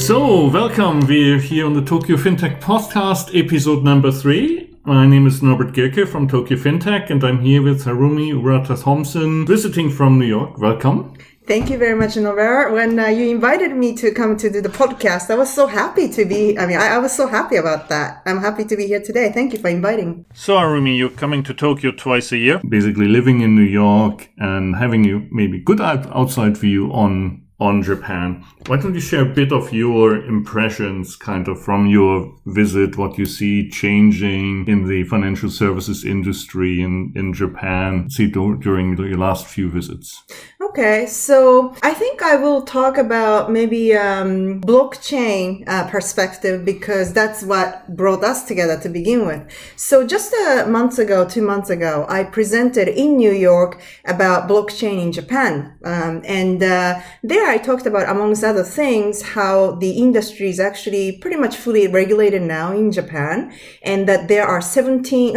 So, welcome. We're here on the Tokyo FinTech podcast, episode number 3. My name is Norbert Gierke from Tokyo FinTech, and I'm here with Harumi Urata-Thompson, visiting from New York. Welcome. Thank you very much, Norbert. When you invited me to come to do the podcast, I was so happy to be, I was so happy about that. I'm happy to be here today. Thank you for inviting. So, Harumi, you're coming to Tokyo twice a year, basically living in New York and having a maybe good outside view on Japan. Why don't you share a bit of your impressions kind of from your visit, what you see changing in the financial services industry in Japan, during your last few visits? Okay, so I think I will talk about maybe blockchain perspective, because that's what brought us together to begin with. So just 2 months ago, I presented in New York about blockchain in Japan. And there I talked about, amongst other things, how the industry is actually pretty much fully regulated now in Japan, and that there are 19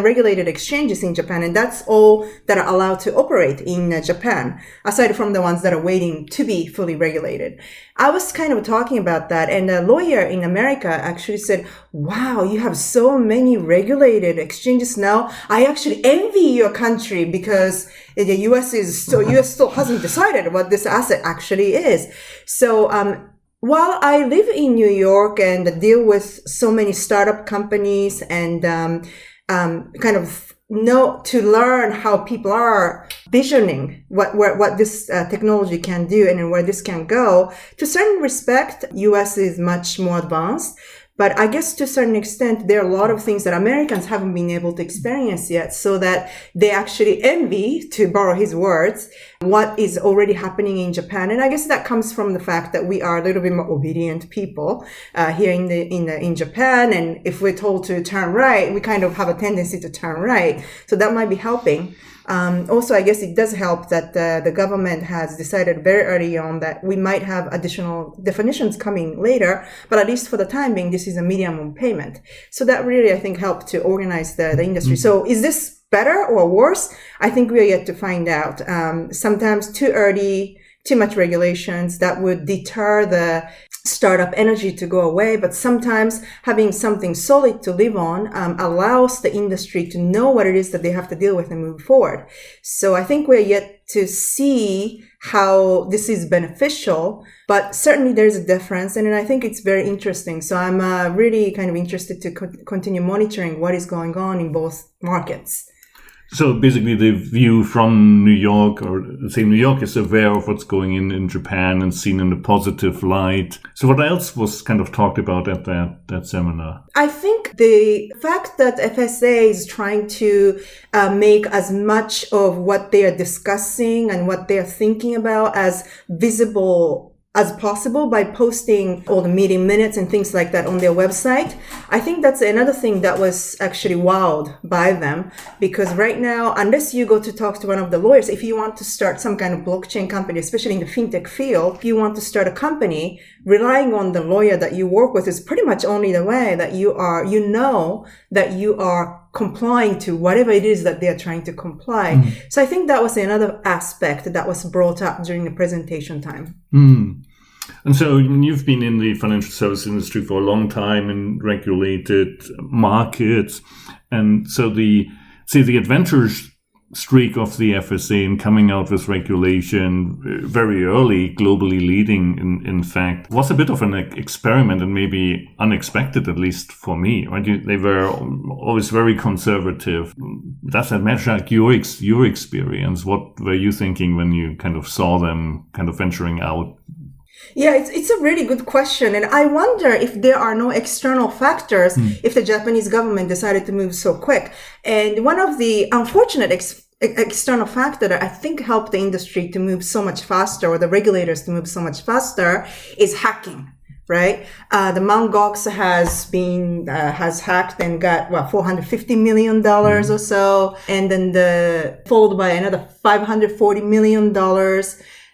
regulated exchanges in Japan, and that's all that are allowed to operate in Japan, aside from the ones that are waiting to be fully regulated. I was kind of talking about that, and a lawyer in America actually said, wow, you have so many regulated exchanges now. I actually envy your country, because the US still hasn't decided what this asset actually is. So, while I live in New York and deal with so many startup companies and kind of to learn how people are visioning what this technology can do and where this can go, to a certain respect, US is much more advanced. But I guess to a certain extent, there are a lot of things that Americans haven't been able to experience yet, so that they actually envy, to borrow his words, what is already happening in Japan. And I guess that comes from the fact that we are a little bit more obedient people here in Japan. And if we're told to turn right, we kind of have a tendency to turn right. So that might be helping. Also, I guess it does help that the government has decided very early on that we might have additional definitions coming later, but at least for the time being, this is a minimum payment. So that really, I think, helped to organize the industry. So is this better or worse? I think we are yet to find out. Sometimes too early, too much regulations that would deter the startup energy to go away, but sometimes having something solid to live on allows the industry to know what it is that they have to deal with and move forward. So I think we're yet to see how this is beneficial, but certainly there's a difference, and I think it's very interesting. So I'm really kind of interested to continue monitoring what is going on in both markets. So basically the view from New York, or say New York is aware of what's going in Japan and seen in a positive light. So what else was kind of talked about at that seminar? I think the fact that FSA is trying to make as much of what they are discussing and what they are thinking about as visible as possible by posting all the meeting minutes and things like that on their website. I think that's another thing that was actually wowed by them, because right now, unless you go to talk to one of the lawyers, if you want to start some kind of blockchain company, especially in the FinTech field, if you want to start a company, relying on the lawyer that you work with is pretty much only the way that you are complying to whatever it is that they are trying to comply. So I think that was another aspect that was brought up during the presentation time. And so you've been in the financial service industry for a long time in regulated markets. And so the adventure streak of the FSA in coming out with regulation very early, globally leading, in fact, was a bit of an experiment, and maybe unexpected, at least for me. Right? They were always very conservative. Does that match like your experience? What were you thinking when you kind of saw them kind of venturing out? Yeah, it's a really good question. And I wonder if there are no external factors if the Japanese government decided to move so quick. And one of the unfortunate external factor that I think helped the industry to move so much faster, or the regulators to move so much faster, is hacking. Right? The Mt. Gox has hacked and got, $450 million or so. And then followed by another $540 million.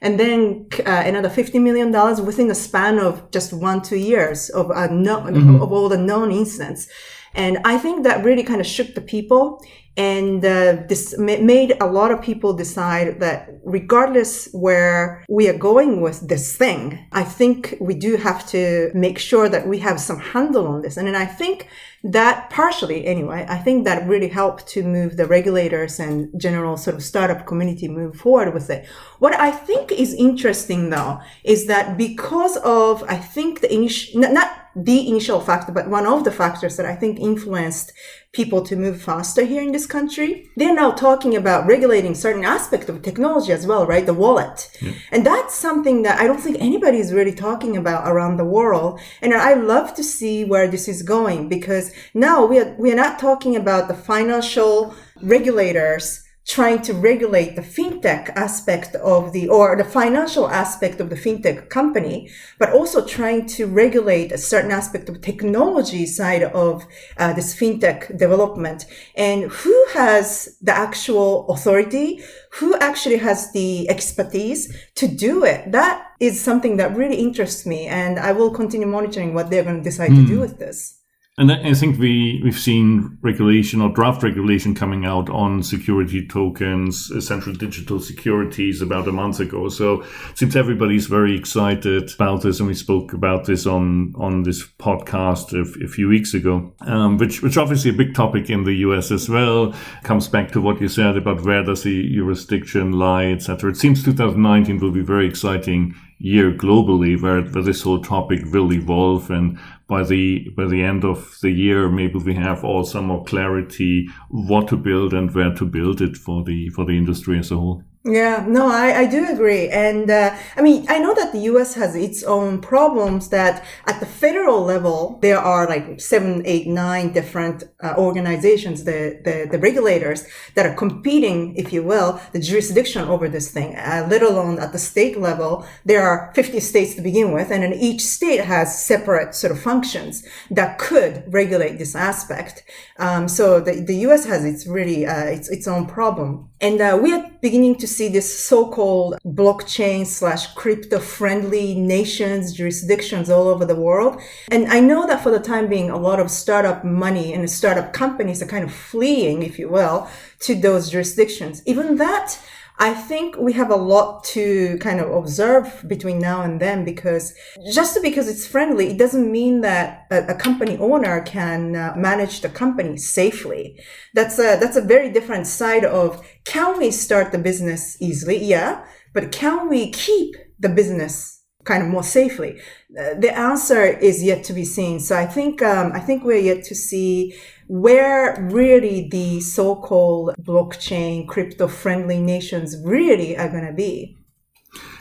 And then another $50 million within the span of just 1-2 years of all the known incidents. And I think that really kind of shook the people. And this made a lot of people decide that regardless where we are going with this thing, I think we do have to make sure that we have some handle on this. And then I think that partially, anyway, I think that really helped to move the regulators and general sort of startup community move forward with it. What I think is interesting, though, is that because of, I think, not the initial factor, but one of the factors that I think influenced people to move faster here in this country, they're now talking about regulating certain aspects of technology as well, right? The wallet. Yeah. And that's something that I don't think anybody is really talking about around the world. And I love to see where this is going, because now we are not talking about the financial regulators trying to regulate the FinTech aspect or the financial aspect of the FinTech company, but also trying to regulate a certain aspect of technology side of this FinTech development. And who has the actual authority? Who actually has the expertise to do it? That is something that really interests me. And I will continue monitoring what they're going to decide to do with this. And I think we've seen regulation or draft regulation coming out on security tokens, central digital securities about a month ago. So it seems everybody's very excited about this. And we spoke about this on this podcast a few weeks ago, which obviously a big topic in the US as well. Comes back to what you said about where does the jurisdiction lie, etc. It seems 2019 will be a very exciting year globally where this whole topic will evolve, and by the end of the year maybe we have all some more clarity what to build and where to build it for the industry as a whole. Yeah, no, I do agree. And I mean, I know that the US has its own problems that at the federal level, there are like 7, 8, 9 different organizations, the regulators that are competing, if you will, the jurisdiction over this thing, let alone at the state level. There are 50 states to begin with, and then each state has separate sort of functions that could regulate this aspect. So the US has its own problem. And we are beginning to see this so-called blockchain/crypto friendly nations, jurisdictions all over the world. And I know that for the time being, a lot of startup money and startup companies are kind of fleeing, if you will, to those jurisdictions. Even that, I think we have a lot to kind of observe between now and then, because just because it's friendly, it doesn't mean that a company owner can manage the company safely. That's a very different side of, can we start the business easily? Yeah. But can we keep the business kind of more safely? The answer is yet to be seen. So I think we're yet to see where really the so-called blockchain, crypto-friendly nations really are going to be.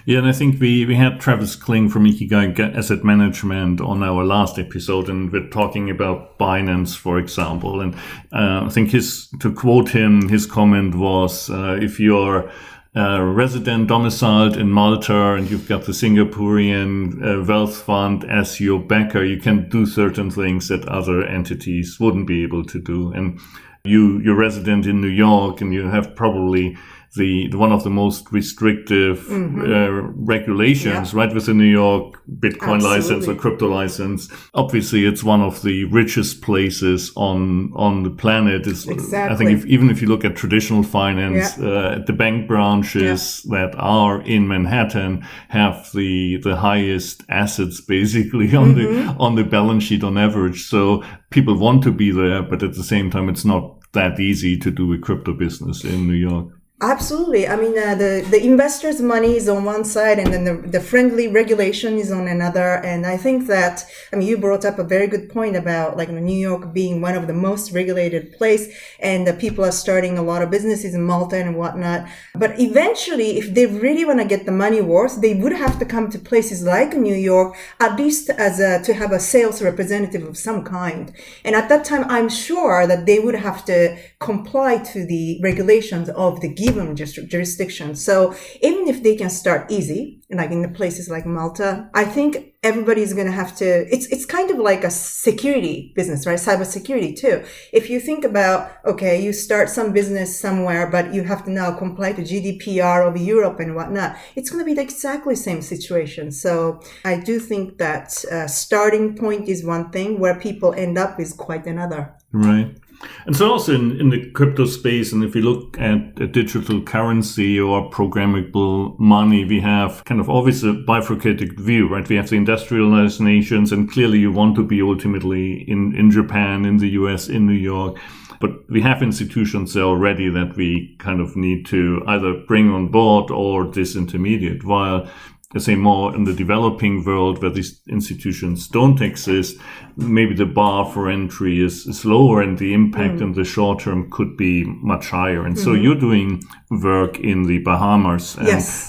Yeah, and I think we had Travis Kling from Ikigai Asset Management on our last episode, and we're talking about Binance, for example. And I think to quote him, his comment was, if you're resident domiciled in Malta and you've got the Singaporean wealth fund as your backer, you can do certain things that other entities wouldn't be able to do. And you're resident in New York and you have probably the one of the most restrictive regulations, right, with the New York Bitcoin license or crypto license. Obviously, it's one of the richest places on the planet. Exactly. I think even if you look at traditional finance, the bank branches that are in Manhattan have the highest assets basically on the balance sheet on average. So people want to be there, but at the same time, it's not that easy to do a crypto business in New York. Absolutely. I mean, the investors' money is on one side, and then the friendly regulation is on another. And I think that, I mean, you brought up a very good point about like New York being one of the most regulated place, and the people are starting a lot of businesses in Malta and whatnot. But eventually, if they really want to get the money worth, they would have to come to places like New York, at least to have a sales representative of some kind. And at that time, I'm sure that they would have to comply to the regulations of the given jurisdiction. So even if they can start easy, like in the places like Malta, I think everybody's going to have to, it's kind of like a security business, right? Cybersecurity too. If you think about, okay, you start some business somewhere, but you have to now comply to GDPR of Europe and whatnot, it's going to be the exactly same situation. So I do think that starting point is one thing, where people end up is quite another. Right. And so also in the crypto space, and if you look at a digital currency or programmable money, we have kind of always a bifurcated view, right? We have the industrialized nations, and clearly you want to be ultimately in Japan, in the US, in New York. But we have institutions there already that we kind of need to either bring on board or disintermediate, while I say more in the developing world where these institutions don't exist, maybe the bar for entry is lower and the impact in the short term could be much higher. And so you're doing work in the Bahamas,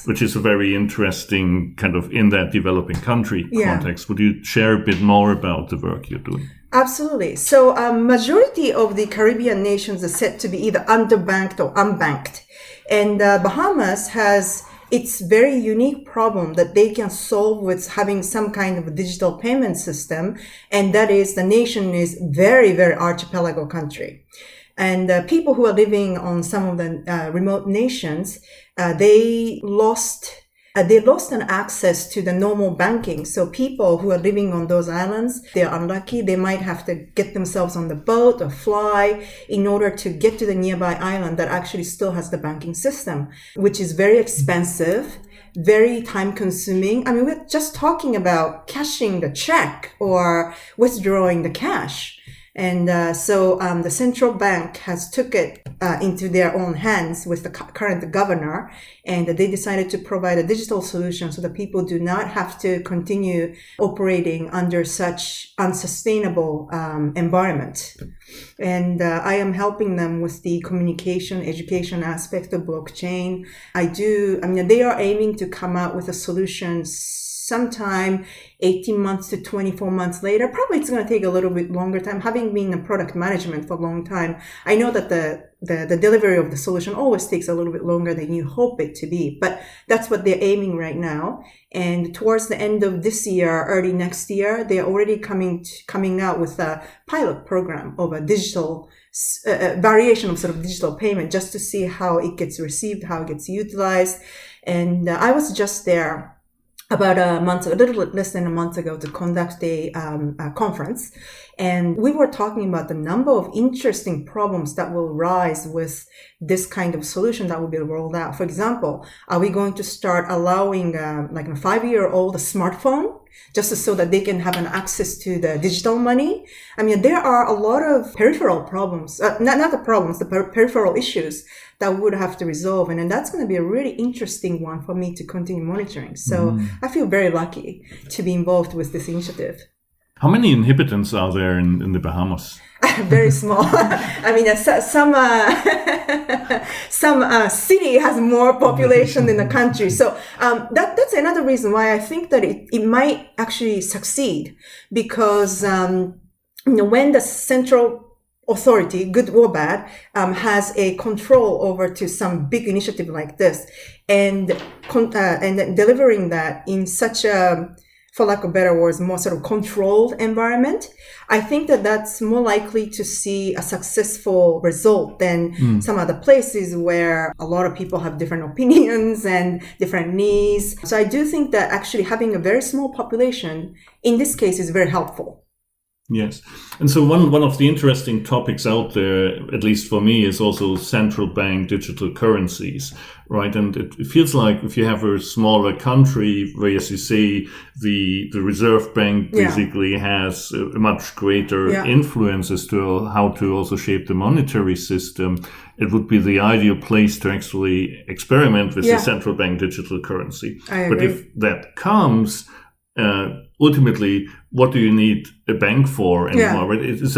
which is a very interesting kind of in that developing country context. Would you share a bit more about the work you're doing? Absolutely. So majority of the Caribbean nations are said to be either underbanked or unbanked. And Bahamas has its very unique problem that they can solve with having some kind of a digital payment system. And that is, the nation is very, very archipelago country. And people who are living on some of the remote nations, they lost an access to the normal banking. So people who are living on those islands, they're unlucky. They might have to get themselves on the boat or fly in order to get to the nearby island that actually still has the banking system, which is very expensive, very time consuming. I mean, we're just talking about cashing the check or withdrawing the cash. And so the central bank has took it into their own hands with the current governor, and they decided to provide a digital solution so that people do not have to continue operating under such unsustainable environment. And I am helping them with the communication, education aspect of blockchain. They are aiming to come out with a solution sometime 18 months to 24 months later. Probably it's going to take a little bit longer time. Having been in product management for a long time, I know that the delivery of the solution always takes a little bit longer than you hope it to be. But that's what they're aiming right now. And towards the end of this year, early next year, they're already coming out with a pilot program of a digital variation of sort of digital payment, just to see how it gets received, how it gets utilized. And I was just there about a little less than a month ago to conduct a conference. And we were talking about the number of interesting problems that will rise with this kind of solution that will be rolled out. For example, are we going to start allowing like a 5-year-old a smartphone just so that they can have an access to the digital money? I mean, there are a lot of peripheral problems, the peripheral issues that we would have to resolve. And then that's going to be a really interesting one for me to continue monitoring. So I feel very lucky to be involved with this initiative. How many inhabitants are there in the Bahamas? Very small. I mean, some city has more population than the country. So that's another reason why I think that it might actually succeed, because when the central authority, good or bad, has a control over to some big initiative like this, and delivering that in such a, for lack of better words, more sort of controlled environment, I think that that's more likely to see a successful result than some other places where a lot of people have different opinions and different needs. So I do think that actually having a very small population in this case is very helpful. Yes. And so one of the interesting topics out there, at least for me, is also central bank digital currencies, right? And it feels like if you have a smaller country where, as you say, the Reserve Bank basically has a much greater influence as to how to also shape the monetary system, it would be the ideal place to actually experiment with the central bank digital currency. But if that comes, ultimately, what do you need a bank for anymore? Right? It's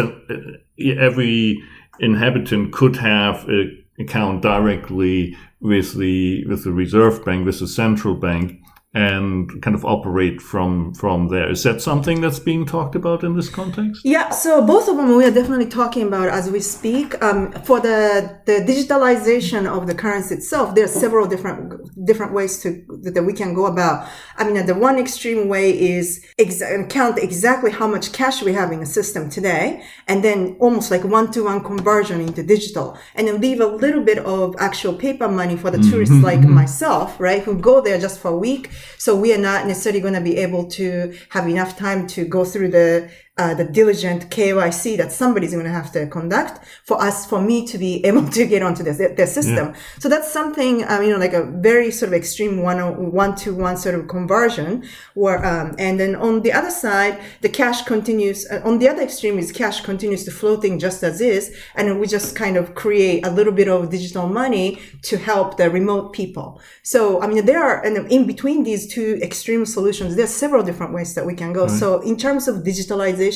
every inhabitant could have an account directly with the Reserve Bank, with the central bank. and kind of operate from there. Is that something that's being talked about in this context? Yeah, so both of them we are definitely talking about as we speak. For the digitalization of the currency itself, there are several different ways that we can go about. I mean, the one extreme way is count exactly how much cash we have in the system today, and then almost like one-to-one conversion into digital, and then leave a little bit of actual paper money for the tourists like myself, right, who go there just for a week. So we are not necessarily going to be able to have enough time to go through the diligent KYC that somebody's going to have to conduct for me to be able to get onto their system. Yeah. So that's something, like a very sort of extreme one-to-one sort of conversion where, and then on the other side, the cash continues, on the other extreme is cash continues to floating just as is. And then we just kind of create a little bit of digital money to help the remote people. So, there are, and in between these two extreme solutions, there's several different ways that we can go. Right. So in terms of digitalization,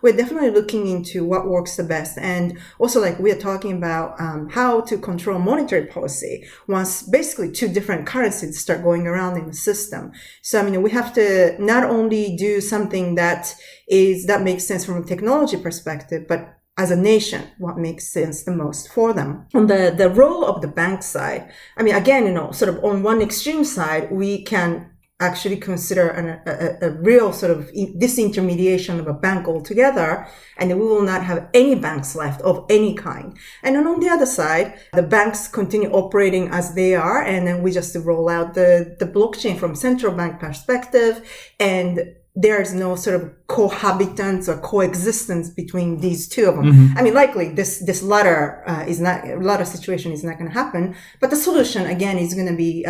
we're definitely looking into what works the best. And also, like, we are talking about how to control monetary policy once basically two different currencies start going around in the system. So, we have to not only do something that makes sense from a technology perspective, but as a nation, what makes sense the most for them. On the role of the bank side, again, sort of on one extreme side, we can actually consider a real sort of disintermediation of a bank altogether, and we will not have any banks left of any kind. And then on the other side, the banks continue operating as they are, and then we just roll out the blockchain from central bank perspective, and there's no sort of cohabitance or coexistence between these two of them. Mm-hmm. Likely this latter situation is not going to happen, but the solution again is going to be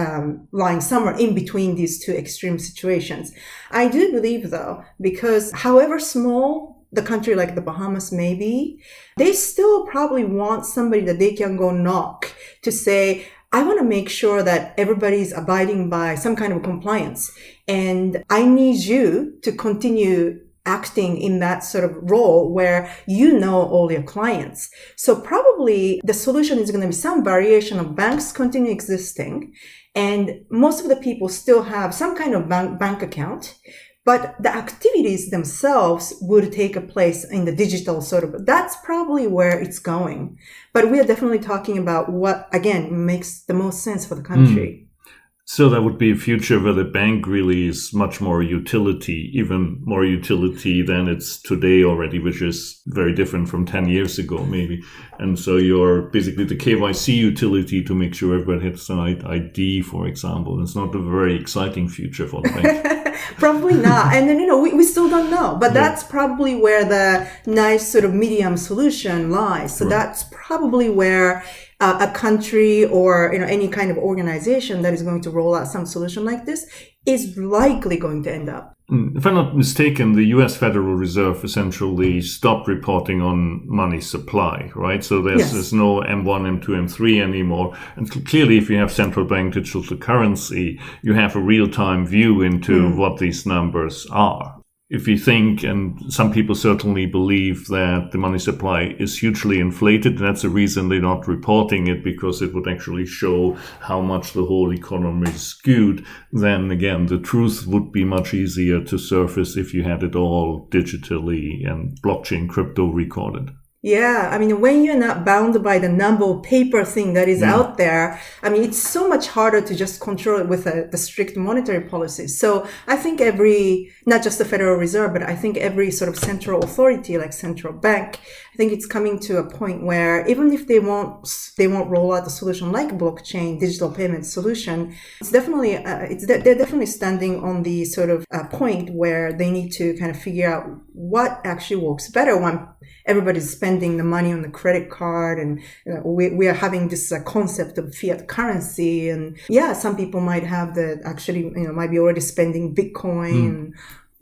lying somewhere in between these two extreme situations. I do believe though, because however small the country like the Bahamas may be, they still probably want somebody that they can go knock to say, I want to make sure that everybody's abiding by some kind of compliance. And I need you to continue acting in that sort of role where you know all your clients. So probably the solution is going to be some variation of banks continue existing. And most of the people still have some kind of bank account. But the activities themselves would take a place in the digital sort of, that's probably where it's going. But we are definitely talking about what, again, makes the most sense for the country. So that would be a future where the bank really is much more utility, even more utility than it's today already, which is very different from 10 years ago, maybe. And so you're basically the KYC utility to make sure everybody has an ID, for example. It's not a very exciting future for the bank. Probably not. And then, we still don't know. But that's probably where the nice sort of medium solution lies. So that's probably where a country or any kind of organization that is going to roll out some solution like this is likely going to end up. If I'm not mistaken, the U.S. Federal Reserve essentially stopped reporting on money supply, right? So there's no M1, M2, M3 anymore. And clearly, if you have central bank digital currency, you have a real-time view into what these numbers are. If you think, and some people certainly believe that the money supply is hugely inflated, and that's the reason they're not reporting it, because it would actually show how much the whole economy is skewed, then again, the truth would be much easier to surface if you had it all digitally and blockchain crypto recorded. Yeah, when you're not bound by the number of paper thing that is out there, it's so much harder to just control it with the strict monetary policies. So I think not just the Federal Reserve, but I think every sort of central authority, like central bank, I think it's coming to a point where even if they won't roll out a solution like blockchain, digital payment solution, they're definitely standing on the sort of point where they need to kind of figure out what actually works better when everybody's spending the money on the credit card, and we are having this concept of fiat currency, and some people might have might be already spending Bitcoin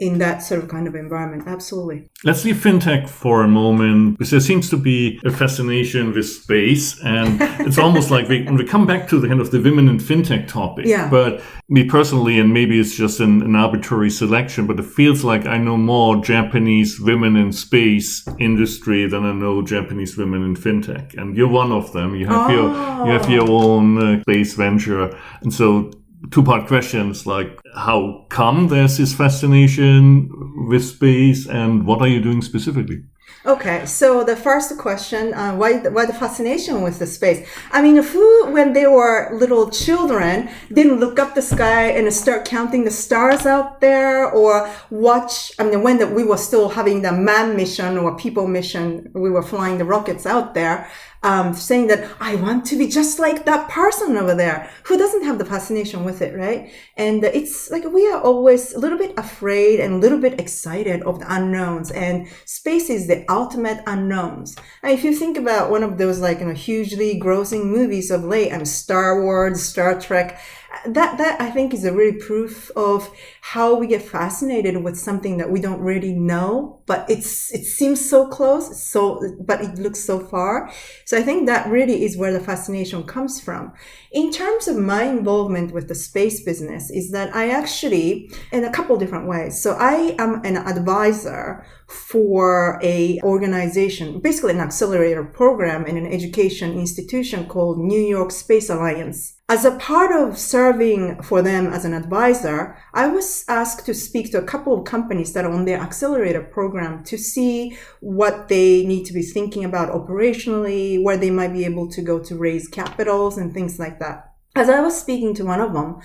in that sort of kind of environment. Absolutely. Let's leave FinTech for a moment, because there seems to be a fascination with space, and it's almost like we come back to the kind of the women in FinTech topic. Yeah. But me personally, and maybe it's just an arbitrary selection, but it feels like I know more Japanese women in space industry than I know Japanese women in FinTech. And you're one of them. You have your own space venture. And so two-part questions, like how come there's this fascination with space, and what are you doing specifically? Okay, so the first question, why the fascination with the space? I mean, who, when they were little children, didn't look up the sky and start counting the stars out there, or watch, I mean, when we were still having the man mission or people mission, we were flying the rockets out there, saying that I want to be just like that person over there. Who doesn't have the fascination with it, right? And it's like we are always a little bit afraid and a little bit excited of the unknowns, and space is the ultimate unknowns. And if you think about one of those hugely grossing movies of late, Star Wars, Star Trek, that I think is a really proof of how we get fascinated with something that we don't really know, but it seems so close, but it looks so far. So I think that really is where the fascination comes from. In terms of my involvement with the space business, is that I actually, in a couple different ways. So I am an advisor for a organization, basically an accelerator program in an education institution called New York Space Alliance. As a part of serving for them as an advisor, I was asked to speak to a couple of companies that are on their accelerator program to see what they need to be thinking about operationally, where they might be able to go to raise capitals and things like that. As I was speaking to one of them,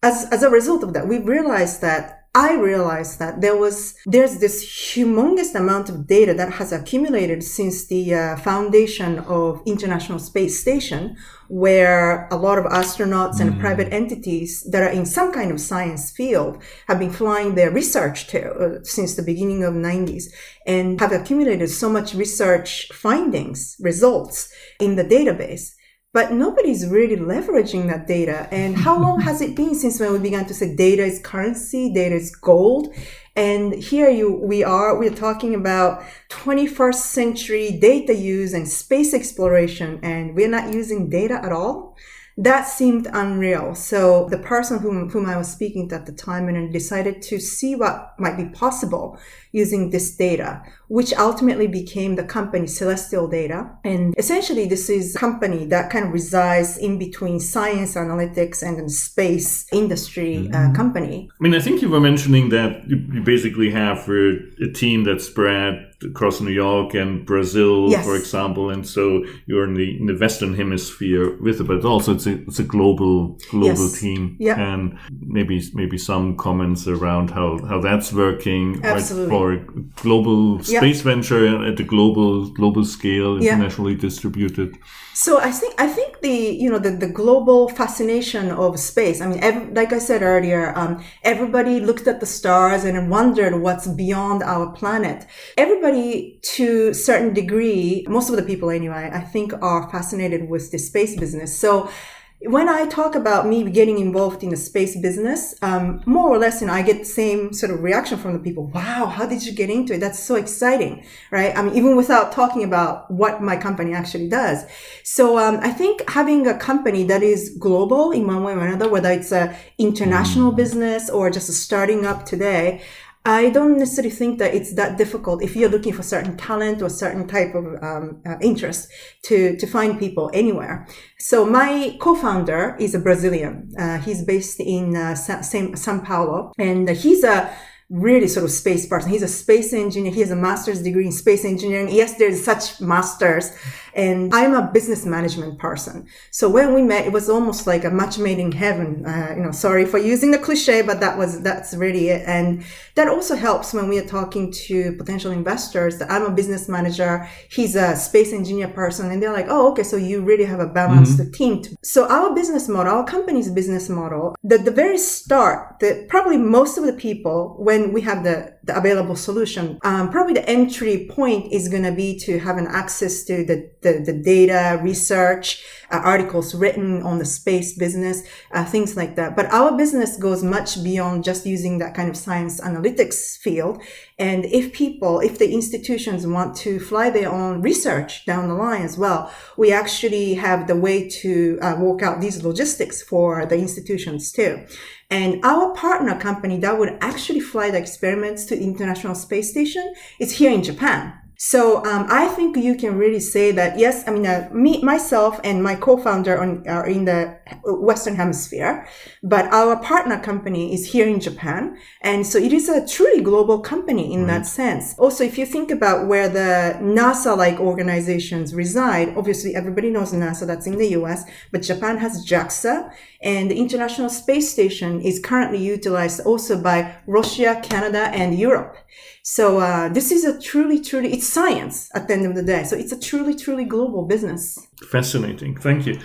as a result of that, I realized that there's this humongous amount of data that has accumulated since the foundation of International Space Station, where a lot of astronauts and private entities that are in some kind of science field have been flying their research to since the beginning of the 90s, and have accumulated so much research findings, results in the database. But nobody's really leveraging that data. And how long has it been since when we began to say data is currency, data is gold? And here we're talking about 21st century data use and space exploration, and we're not using data at all. That seemed unreal. So the person whom I was speaking to at the time and decided to see what might be possible using this data, which ultimately became the company Celestial Data. And essentially, this is a company that kind of resides in between science, analytics, and space industry company. I mean, I think you were mentioning that you basically have a team that's spread across New York and Brazil, Yes. for example, and so you're in the Western Hemisphere with it, but also it's a global Yes. team. Yeah. And maybe some comments around how that's working. Absolutely. Right, for a global space venture at a global scale, internationally distributed. So I think the global fascination of space. I mean, like I said earlier, everybody looked at the stars and wondered what's beyond our planet. Everybody, to a certain degree, most of the people anyway, I think, are fascinated with the space business. So when I talk about me getting involved in the space business, more or less, I get the same sort of reaction from the people. Wow, how did you get into it? That's so exciting, right? I mean, even without talking about what my company actually does. So I think having a company that is global in one way or another, whether it's a international business or just starting up today, I don't necessarily think that it's that difficult if you're looking for certain talent or certain type of interest to find people anywhere. So my co-founder is a Brazilian. He's based in São Paulo, and he's a really sort of space person. He's a space engineer. He has a master's degree in space engineering. Yes, there's such masters. And I'm a business management person. So when we met, it was almost like a match made in heaven. Sorry for using the cliche, but that's really it. And that also helps when we are talking to potential investors that I'm a business manager. He's a space engineer person. And they're like, oh, okay, so you really have a balanced team. So our business model, our company's business model, the very start, probably most of the people, when we have the available solution, probably the entry point is going to be to have an access to the data, research, articles written on the space business, things like that. But our business goes much beyond just using that kind of science analytics field. And if the institutions want to fly their own research down the line as well, we actually have the way to work out these logistics for the institutions too. And our partner company that would actually fly the experiments to the International Space Station is here in Japan. So I think you can really say that, yes, I mean, myself and my co-founder are in the Western Hemisphere, but our partner company is here in Japan. And so it is a truly global company in that sense. Also, if you think about where the NASA-like organizations reside, obviously everybody knows NASA, that's in the US, but Japan has JAXA, and the International Space Station is currently utilized also by Russia, Canada, and Europe. So this is a truly, it's science at the end of the day. So it's a truly global business. Fascinating. Thank you.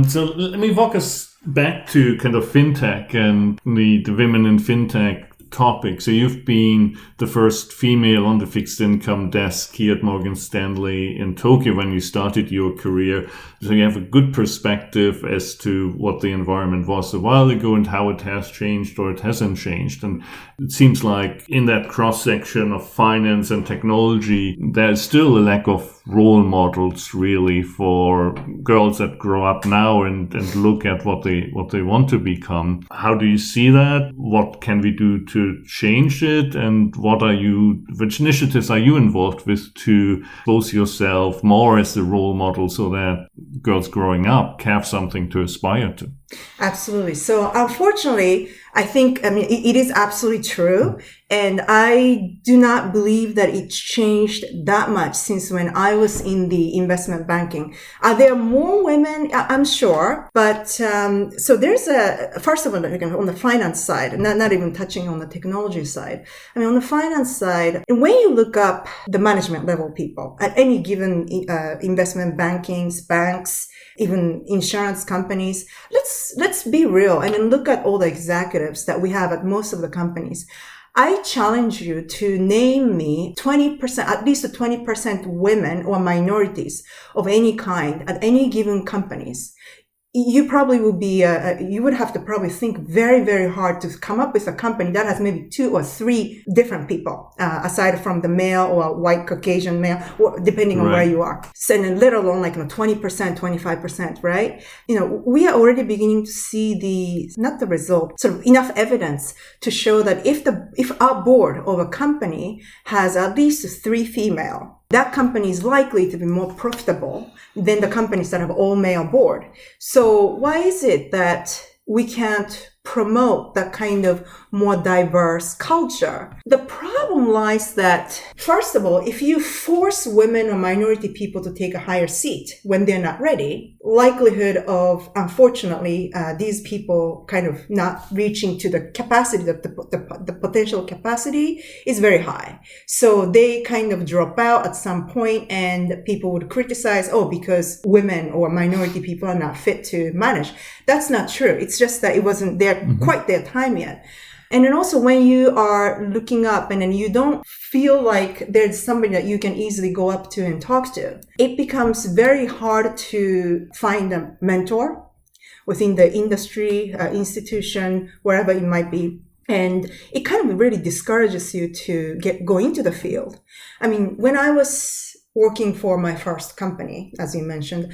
So let me walk us back to kind of FinTech and the women in FinTech topic. So you've been the first female on the fixed income desk here at Morgan Stanley in Tokyo when you started your career. So you have a good perspective as to what the environment was a while ago and how it has changed or it hasn't changed. And it seems like in that cross-section of finance and technology, there's still a lack of role models really for girls that grow up now and look at what they want to become. How do you see that? What can we do to change it? And which initiatives are you involved with to expose yourself more as a role model so that girls growing up have something to aspire to? Absolutely. So unfortunately, I think, it is absolutely true. And I do not believe that it's changed that much since when I was in the investment banking. Are there more women? I'm sure. But, so there's first of all, on the finance side, not even touching on the technology side. I mean, on the finance side, when you look up the management level people at any given investment bankings, banks, even insurance companies, let's be real. I mean, look at all the executives that we have at most of the companies. I challenge you to name me 20%, at least 20% women or minorities of any kind at any given companies. You probably would be, you would have to probably think very, very hard to come up with a company that has maybe 2 or 3 different people, aside from the male or white Caucasian male, or depending on where you are. So, and let alone like 20%, 25%, right? We are already beginning to see not the result, sort of enough evidence to show that if our board of a company has at least 3 female, that company is likely to be more profitable than the companies that have all male board. So why is it that we can't promote that kind of more diverse culture? The problem lies that, first of all, if you force women or minority people to take a higher seat when they're not ready, likelihood of, unfortunately, these people kind of not reaching to the capacity, the potential capacity is very high. So they kind of drop out at some point and people would criticize, because women or minority people are not fit to manage. That's not true. It's just that it wasn't quite their time yet. And then also when you are looking up and then you don't feel like there's somebody that you can easily go up to and talk to, it becomes very hard to find a mentor within the industry, institution, wherever it might be. And it kind of really discourages you to go into the field. I mean, when I was working for my first company, as you mentioned,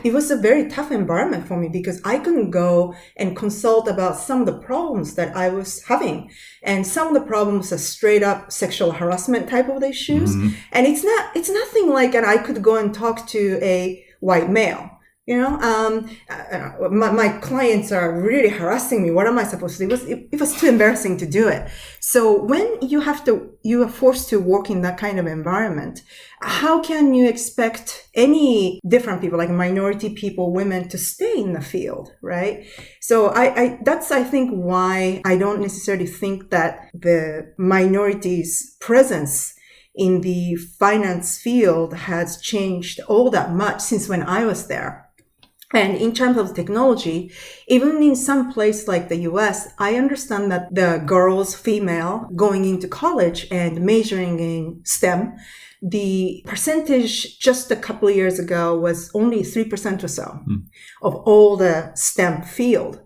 it was a very tough environment for me because I couldn't go and consult about some of the problems that I was having. And some of the problems are straight up sexual harassment type of issues. Mm-hmm. And it's nothing like I could go and talk to a white male. My clients are really harassing me. What am I supposed to do? It was too embarrassing to do it. So when you are forced to work in that kind of environment, how can you expect any different people, like minority people, women, to stay in the field, right? So that's, I think, why I don't necessarily think that the minorities' presence in the finance field has changed all that much since when I was there. And in terms of technology, even in some place like the US, I understand that the girls, female, going into college and majoring in STEM, the percentage just a couple of years ago was only 3% or so of all the STEM field.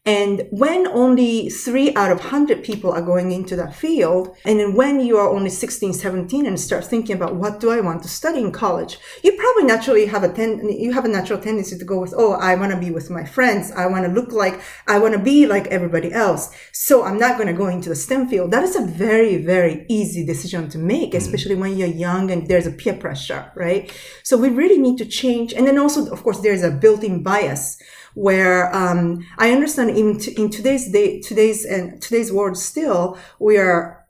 And when only 3 out of 100 people are going into that field, and then when you are only 16, 17 and start thinking about what do I want to study in college, you probably naturally have a natural tendency to go with, oh, I want to be with my friends. I want to be like everybody else. So I'm not going to go into the STEM field. That is a very, very easy decision to make, especially when you're young and there's a peer pressure, right? So we really need to change. And then also, of course, there's a built-in bias where I understand in today's world still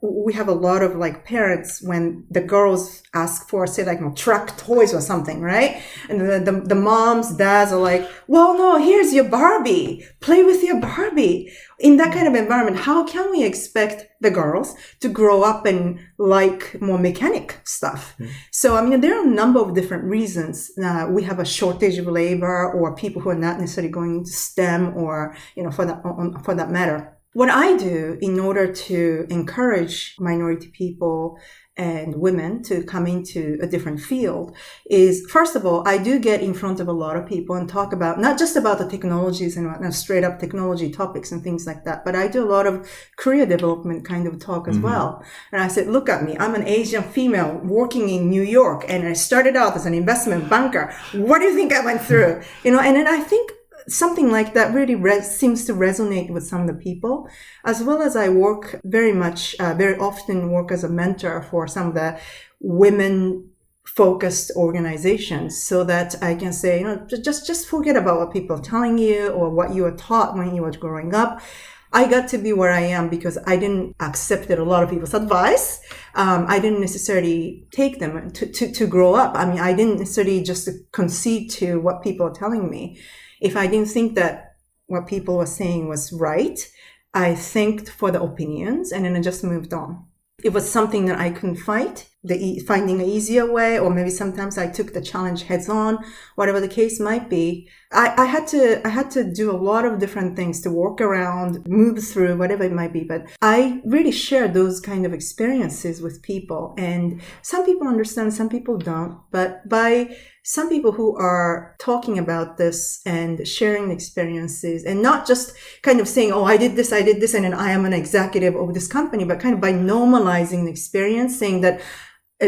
we have a lot of like parents when the girls ask for, say, like truck toys or something, right? And the moms, dads are like, well, no, here's your Barbie, play with your Barbie. In that kind of environment, how can we expect the girls to grow up and like more mechanic stuff? So, I mean, there are a number of different reasons. We have a shortage of labor or people who are not necessarily going into STEM or, for that matter. What I do in order to encourage minority people and women to come into a different field is, first of all, I do get in front of a lot of people and talk about, not just about the technologies and straight up technology topics and things like that, but I do a lot of career development kind of talk as well. And I said, look at me, I'm an Asian female working in New York and I started out as an investment banker. What do you think I went through? And then I think something like that really seems to resonate with some of the people, as well as I work very often work as a mentor for some of the women-focused organizations, so that I can say, just forget about what people are telling you or what you were taught when you were growing up. I got to be where I am because I didn't accept a lot of people's advice. I didn't necessarily take them to grow up. I mean, I didn't necessarily just concede to what people are telling me. If I didn't think that what people were saying was right, I thanked for the opinions and then I just moved on. It was something that I couldn't fight, finding an easier way, or maybe sometimes I took the challenge heads on, whatever the case might be. I had to do a lot of different things to work around, move through, whatever it might be. But I really share those kind of experiences with people. And some people understand, some people don't. But by some people who are talking about this and sharing experiences and not just kind of saying, oh, I did this, and then I am an executive of this company, but kind of by normalizing the experience, saying that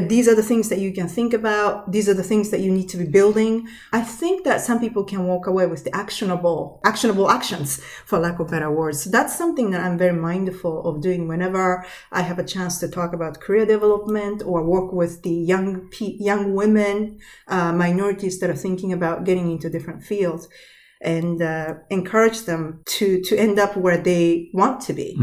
these are the things that you can think about. These are the things that you need to be building. I think that some people can walk away with the actionable actions, for lack of better words. So that's something that I'm very mindful of doing whenever I have a chance to talk about career development or work with the young women, minorities that are thinking about getting into different fields, and encourage them to end up where they want to be.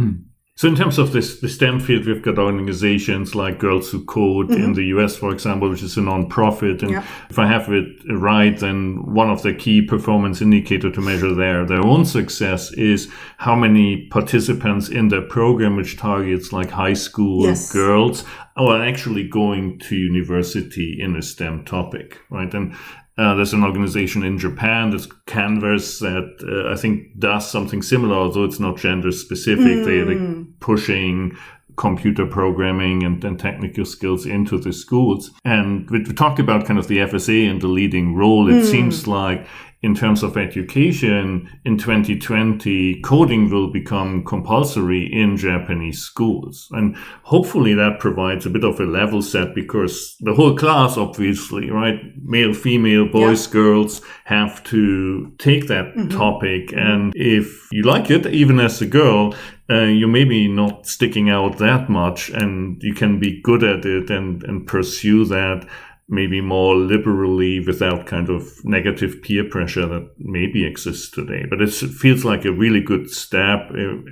So in terms of the STEM field, we've got organizations like Girls Who Code in the US, for example, which is a non-profit. And if I have it right, then one of the key performance indicators to measure their own success is how many participants in their program, which targets like high school girls, are actually going to university in a STEM topic, right? And there's an organization in Japan, this Canvas, that I think does something similar, although it's not gender specific. They're pushing computer programming and technical skills into the schools. And we talked about kind of the FSA and the leading role. It seems like in terms of education, in 2020, coding will become compulsory in Japanese schools. And hopefully that provides a bit of a level set, because the whole class, obviously, right, male, female, boys, girls, have to take that topic. And if you like it, even as a girl, you're maybe not sticking out that much, and you can be good at it and pursue that maybe more liberally without kind of negative peer pressure that maybe exists today. But it feels like a really good step,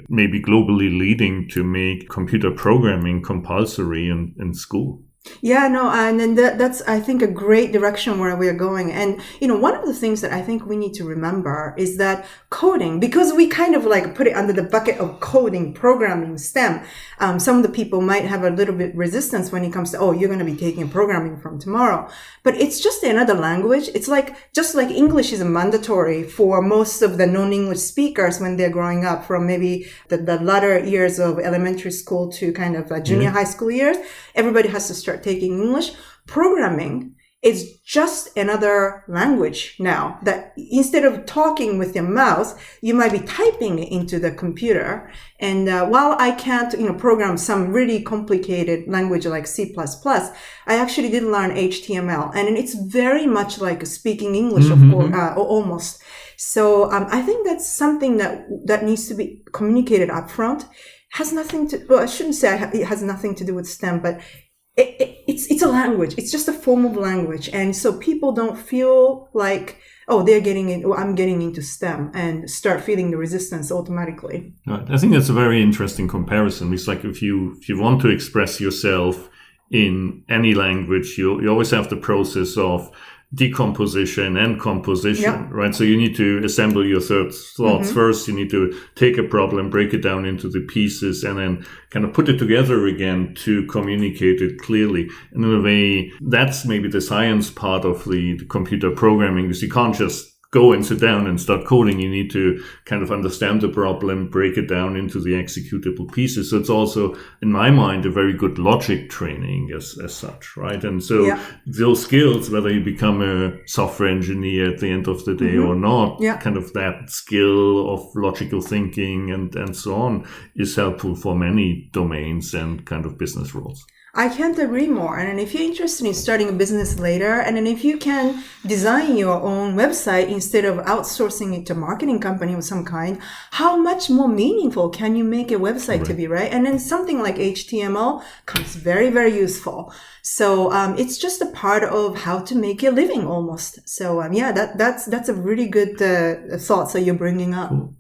maybe globally leading to make computer programming compulsory in school. Yeah, no, and then that's, I think, a great direction where we are going. And, one of the things that I think we need to remember is that coding, because we kind of like put it under the bucket of coding, programming, STEM, some of the people might have a little bit resistance when it comes to, oh, you're going to be taking programming from tomorrow. But it's just another language. It's just like English is mandatory for most of the non-English speakers when they're growing up, from maybe the latter years of elementary school to kind of junior high school years. Everybody has to start taking English. Programming It's just another language now that instead of talking with your mouth, you might be typing into the computer. And while I can't, program some really complicated language like C++, I actually did learn HTML, and it's very much like speaking English, of course, almost. So I think that's something that needs to be communicated upfront. Has nothing to. Well, I shouldn't say it has nothing to do with STEM, but it's a language. It's just a form of language. And so people don't feel like, oh, I'm getting into STEM and start feeling the resistance automatically. Right. I think that's a very interesting comparison. It's like if you want to express yourself in any language, you always have the process of decomposition and composition, right? So you need to assemble your thoughts first. You need to take a problem, break it down into the pieces, and then kind of put it together again to communicate it clearly. And in a way, that's maybe the science part of the computer programming, because you can't just go and sit down and start coding. You need to kind of understand the problem, break it down into the executable pieces. So it's also, in my mind, a very good logic training as such, right? And so those skills, whether you become a software engineer at the end of the day or not, kind of that skill of logical thinking and so on is helpful for many domains and kind of business roles. I can't agree more. And if you're interested in starting a business later, and then if you can design your own website instead of outsourcing it to a marketing company of some kind, how much more meaningful can you make a website to be, right? And then something like HTML comes very, very useful. So it's just a part of how to make a living almost. So that's a really good thought that you're bringing up. Cool.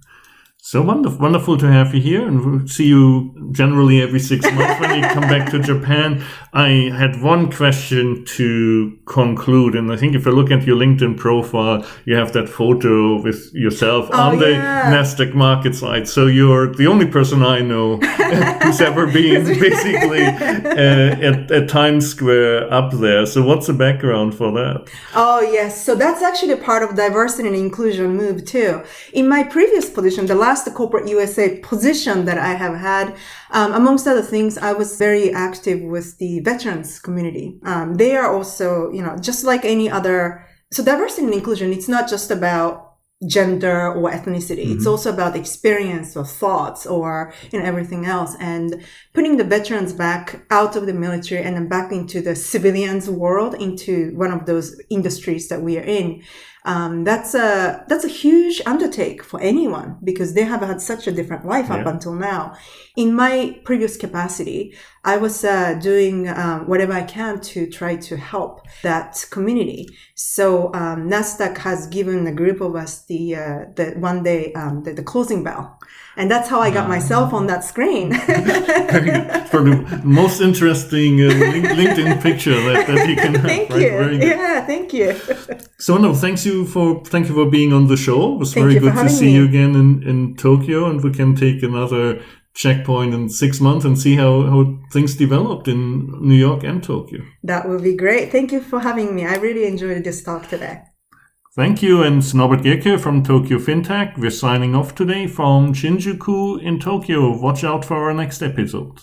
So wonderful to have you here, and we'll see you generally every 6 months when you come back to Japan. I had one question to conclude, and I think if I look at your LinkedIn profile, you have that photo with yourself on the Nasdaq market side. So you're the only person I know who's ever been basically at Times Square up there. So what's the background for that? Oh, yes. So that's actually part of diversity and inclusion move too. In my previous position, the last corporate USA position that I have had, amongst other things, I was very active with the veterans community. They are also, just like any other. So diversity and inclusion, it's not just about gender or ethnicity. It's also about experience or thoughts or, everything else. And putting the veterans back out of the military and then back into the civilians world, into one of those industries that we are in. That's a huge undertake for anyone because they have had such a different life up until now. In my previous capacity, I was doing whatever I can to try to help that community. So Nasdaq has given a group of us the one day the closing bell. And that's how I got myself on that screen. For the most interesting LinkedIn picture that you can have. Thank you. Very good. Yeah, thank you. So no, thank you for being on the show. It was very good to see you again in Tokyo, and we can take another checkpoint in 6 months and see how things developed in New York and Tokyo. That would be great. Thank you for having me. I really enjoyed this talk today. Thank you, and Norbert Gierke from Tokyo FinTech. We're signing off today from Shinjuku in Tokyo. Watch out for our next episode.